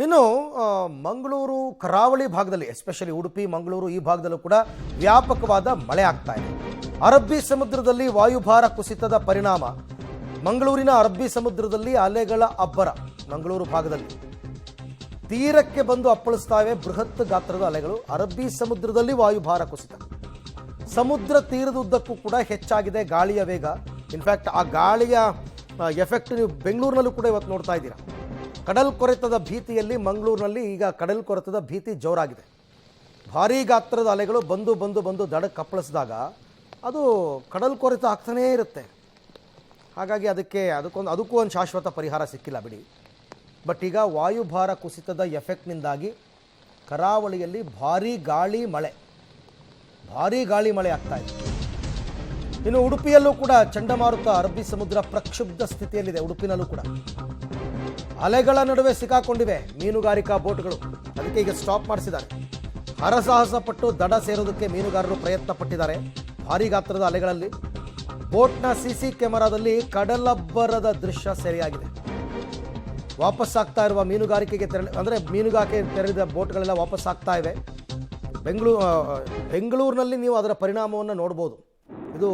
ಇನ್ನು ಮಂಗಳೂರು ಕರಾವಳಿ ಭಾಗದಲ್ಲಿ ಎಸ್ಪೆಷಲಿ ಉಡುಪಿ ಮಂಗಳೂರು ಈ ಭಾಗದಲ್ಲೂ ಕೂಡ ವ್ಯಾಪಕವಾದ ಮಳೆ ಆಗ್ತಾ ಇದೆ. ಅರಬ್ಬಿ ಸಮುದ್ರದಲ್ಲಿ ವಾಯುಭಾರ ಕುಸಿತದ ಪರಿಣಾಮ ಮಂಗಳೂರಿನ ಅರಬ್ಬಿ ಸಮುದ್ರದಲ್ಲಿ ಅಲೆಗಳ ಅಬ್ಬರ ಮಂಗಳೂರು ಭಾಗದಲ್ಲಿ ತೀರಕ್ಕೆ ಬಂದು ಅಪ್ಪಳಿಸ್ತಾ ಇವೆ. ಬೃಹತ್ ಗಾತ್ರದ ಅಲೆಗಳು. ಅರಬ್ಬಿ ಸಮುದ್ರದಲ್ಲಿ ವಾಯುಭಾರ ಕುಸಿತ, ಸಮುದ್ರ ತೀರದುದ್ದಕ್ಕೂ ಕೂಡ ಹೆಚ್ಚಾಗಿದೆ ಗಾಳಿಯ ವೇಗ. ಇನ್ಫ್ಯಾಕ್ಟ್ ಆ ಗಾಳಿಯ ಎಫೆಕ್ಟ್ ನೀವು ಬೆಂಗಳೂರಿನಲ್ಲೂ ಕೂಡ ಇವತ್ತು ನೋಡ್ತಾ ಇದ್ದೀರಾ. ಕಡಲ್ ಕೊರೆತದ ಭೀತಿಯಲ್ಲಿ ಮಂಗಳೂರಿನಲ್ಲಿ ಈಗ ಕಡಲ್ ಕೊರೆತದ ಭೀತಿ ಜೋರಾಗಿದೆ. ಭಾರೀ ಗಾತ್ರದ ಅಲೆಗಳು ಬಂದು ಬಂದು ಬಂದು ದಡಕ್ಕೆ ಅಪ್ಪಳಿಸಿದಾಗ ಅದು ಕಡಲ್ ಕೊರೆತ ಆಗ್ತಾನೇ ಇರುತ್ತೆ. ಹಾಗಾಗಿ ಅದಕ್ಕೂ ಒಂದು ಶಾಶ್ವತ ಪರಿಹಾರ ಸಿಕ್ಕಿಲ್ಲ ಬಿಡಿ. ಬಟ್ ಈಗ ವಾಯುಭಾರ ಕುಸಿತದ ಎಫೆಕ್ಟ್ನಿಂದಾಗಿ ಕರಾವಳಿಯಲ್ಲಿ ಭಾರೀ ಗಾಳಿ ಮಳೆ ಆಗ್ತಾ ಇದೆ. ಇನ್ನು ಉಡುಪಿಯಲ್ಲೂ ಕೂಡ ಚಂಡಮಾರುತ ಅರಬ್ಬಿ ಸಮುದ್ರ ಪ್ರಕ್ಷುಬ್ಧ ಸ್ಥಿತಿಯಲ್ಲಿದೆ. ಉಡುಪಿನಲ್ಲೂ ಕೂಡ ಅಲೆಗಳ ನಡುವೆ ಸಿಕ್ಕಾಕೊಂಡಿವೆ ಮೀನುಗಾರಿಕಾ ಬೋಟ್ಗಳು. ಅದಕ್ಕೆ ಈಗ ಸ್ಟಾಪ್ ಮಾಡಿಸಿದ್ದಾರೆ. ಹರಸಾಹಸ ಪಟ್ಟು ದಡ ಸೇರೋದಕ್ಕೆ ಮೀನುಗಾರರು ಪ್ರಯತ್ನ ಪಟ್ಟಿದ್ದಾರೆ. ಭಾರೀ ಗಾತ್ರದ ಅಲೆಗಳಲ್ಲಿ ಬೋಟ್ನ ಸಿಸಿ ಕ್ಯಾಮೆರಾದಲ್ಲಿ ಕಡಲಬ್ಬರದ ದೃಶ್ಯ ಸೆರೆಯಾಗಿದೆ. ವಾಪಸ್ಸಾಗ್ತಾ ಇರುವ ಮೀನುಗಾರಿಕೆಗೆ ತೆರಳಿದ ಬೋಟ್ಗಳೆಲ್ಲ ವಾಪಸ್ ಆಗ್ತಾ ಇವೆ. ಬೆಂಗಳೂರಿನಲ್ಲಿ ನೀವು ಅದರ ಪರಿಣಾಮವನ್ನು ನೋಡ್ಬೋದು. ಇದು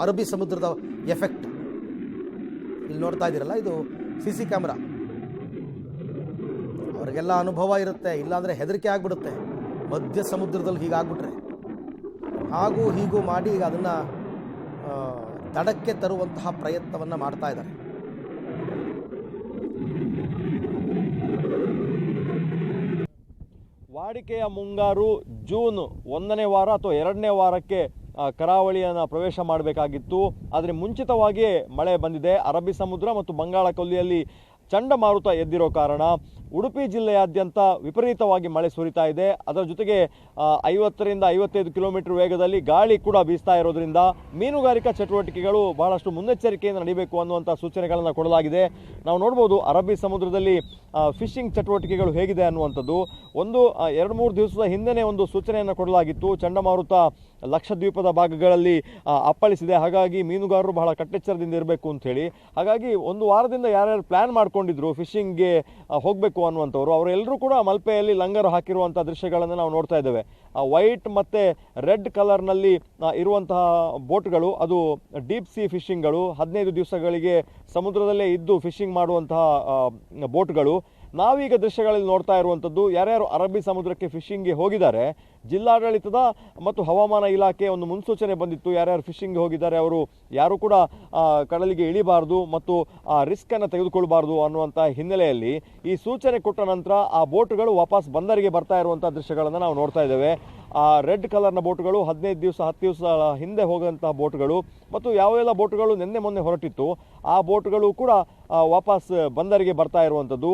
ಅರಬ್ಬಿ ಸಮುದ್ರದ ಎಫೆಕ್ಟ್ ಇಲ್ಲಿ ನೋಡ್ತಾ ಇದ್ದೀರಲ್ಲ, ಇದು ಸಿಸಿ ಕ್ಯಾಮ್ರಾ. ಅವರಿಗೆಲ್ಲ ಅನುಭವ ಇರುತ್ತೆ, ಇಲ್ಲಾಂದರೆ ಹೆದರಿಕೆ ಆಗಿಬಿಡುತ್ತೆ. ಮಧ್ಯ ಸಮುದ್ರದಲ್ಲಿ ಹೀಗಾಗ್ಬಿಟ್ರೆ ಹಾಗೂ ಹೀಗೂ ಮಾಡಿ ಈಗ ಅದನ್ನು ದಡಕ್ಕೆ ತರುವಂತಹ ಪ್ರಯತ್ನವನ್ನು ಮಾಡ್ತಾ ಇದ್ದಾರೆ. ವಾಡಿಕೆಯ ಮುಂಗಾರು ಜೂನ್ 1ನೇ ವಾರ ಅಥವಾ 2ನೇ ವಾರಕ್ಕೆ ಕರಾವಳಿಯನ್ನು ಪ್ರವೇಶ ಮಾಡಬೇಕಾಗಿತ್ತು. ಆದರೆ ಮುಂಚಿತವಾಗಿಯೇ ಮಳೆ ಬಂದಿದೆ. ಅರಬ್ಬಿ ಸಮುದ್ರ ಮತ್ತು ಬಂಗಾಳ ಕೊಲ್ಲಿಯಲ್ಲಿ ಚಂಡಮಾರುತ ಎದ್ದಿರೋ ಕಾರಣ ಉಡುಪಿ ಜಿಲ್ಲೆಯಾದ್ಯಂತ ವಿಪರೀತವಾಗಿ ಮಳೆ ಸುರಿತಾ ಇದೆ. ಅದರ ಜೊತೆಗೆ 50ರಿಂದ 55 ಕಿಲೋಮೀಟರ್ ವೇಗದಲ್ಲಿ ಗಾಳಿ ಕೂಡ ಬೀಸ್ತಾ ಇರೋದ್ರಿಂದ ಮೀನುಗಾರಿಕಾ ಚಟುವಟಿಕೆಗಳು ಬಹಳಷ್ಟು ಮುನ್ನೆಚ್ಚರಿಕೆಯಿಂದ ನಡೀಬೇಕು ಅನ್ನುವಂಥ ಸೂಚನೆಗಳನ್ನು ಕೊಡಲಾಗಿದೆ. ನಾವು ನೋಡ್ಬೋದು ಅರಬ್ಬಿ ಸಮುದ್ರದಲ್ಲಿ ಫಿಶಿಂಗ್ ಚಟುವಟಿಕೆಗಳು ಹೇಗಿದೆ ಅನ್ನುವಂಥದ್ದು. 2-3 ದಿವಸದ ಹಿಂದೆಯೇ ಒಂದು ಸೂಚನೆಯನ್ನು ಕೊಡಲಾಗಿತ್ತು. ಚಂಡಮಾರುತ ಲಕ್ಷದ್ವೀಪದ ಭಾಗಗಳಲ್ಲಿ ಅಪ್ಪಳಿಸಿದೆ, ಹಾಗಾಗಿ ಮೀನುಗಾರರು ಬಹಳ ಕಟ್ಟೆಚ್ಚರದಿಂದ ಇರಬೇಕು ಅಂಥೇಳಿ. ಹಾಗಾಗಿ ಒಂದು ವಾರದಿಂದ ಯಾರ್ಯಾರು ಪ್ಲ್ಯಾನ್ ಮಾಡ್ಕೊಂಡಿದ್ರು ಫಿಶಿಂಗ್ಗೆ ಹೋಗಬೇಕು ಅನ್ನುವಂಥವ್ರು, ಅವರೆಲ್ಲರೂ ಕೂಡ ಮಲ್ಪೆಯಲ್ಲಿ ಲಂಗರು ಹಾಕಿರುವಂಥ ದೃಶ್ಯಗಳನ್ನು ನಾವು ನೋಡ್ತಾ ಇದ್ದೇವೆ. ವೈಟ್ ಮತ್ತು ರೆಡ್ ಕಲರ್ನಲ್ಲಿ ಇರುವಂತಹ ಬೋಟ್ಗಳು ಅದು ಡೀಪ್ ಸಿ ಫಿಶಿಂಗ್ಗಳು. 15 ದಿವಸಗಳಿಗೆ ಸಮುದ್ರದಲ್ಲೇ ಇದ್ದು ಫಿಶಿಂಗ್ ಮಾಡುವಂತಹ ಬೋಟ್ಗಳು. ನಾವೀಗ ದೃಶ್ಯಗಳಲ್ಲಿ ನೋಡ್ತಾ ಇರುವಂಥದ್ದು ಯಾರ್ಯಾರು ಅರಬ್ಬಿ ಸಮುದ್ರಕ್ಕೆ ಫಿಶಿಂಗ್ಗೆ ಹೋಗಿದ್ದಾರೆ, ಜಿಲ್ಲಾಡಳಿತದ ಮತ್ತು ಹವಾಮಾನ ಇಲಾಖೆ ಒಂದು ಮುನ್ಸೂಚನೆ ಬಂದಿತ್ತು. ಯಾರ್ಯಾರು ಫಿಶಿಂಗ್ಗೆ ಹೋಗಿದ್ದಾರೆ ಅವರು ಯಾರು ಕೂಡ ಕಡಲಿಗೆ ಇಳಿಬಾರ್ದು ಮತ್ತು ರಿಸ್ಕನ್ನು ತೆಗೆದುಕೊಳ್ಬಾರ್ದು ಅನ್ನುವಂಥ ಹಿನ್ನೆಲೆಯಲ್ಲಿ ಈ ಸೂಚನೆ ಕೊಟ್ಟ ನಂತರ ಆ ಬೋಟ್ಗಳು ವಾಪಸ್ ಬಂದರಿಗೆ ಬರ್ತಾ ಇರುವಂಥ ದೃಶ್ಯಗಳನ್ನು ನಾವು ನೋಡ್ತಾ ಇದ್ದೇವೆ. ಆ ರೆಡ್ ಕಲರ್ನ ಬೋಟ್ಗಳು 15 ದಿವಸ 10 ದಿವಸ ಹಿಂದೆ ಹೋಗುವಂತಹ ಬೋಟ್ಗಳು ಮತ್ತು ಯಾವೆಲ್ಲ ಬೋಟ್ಗಳು ಮೊನ್ನೆ ಹೊರಟಿತ್ತು ಆ ಬೋಟ್ಗಳು ಕೂಡ ವಾಪಸ್ ಬಂದರಿಗೆ ಬರ್ತಾ ಇರುವಂಥದ್ದು.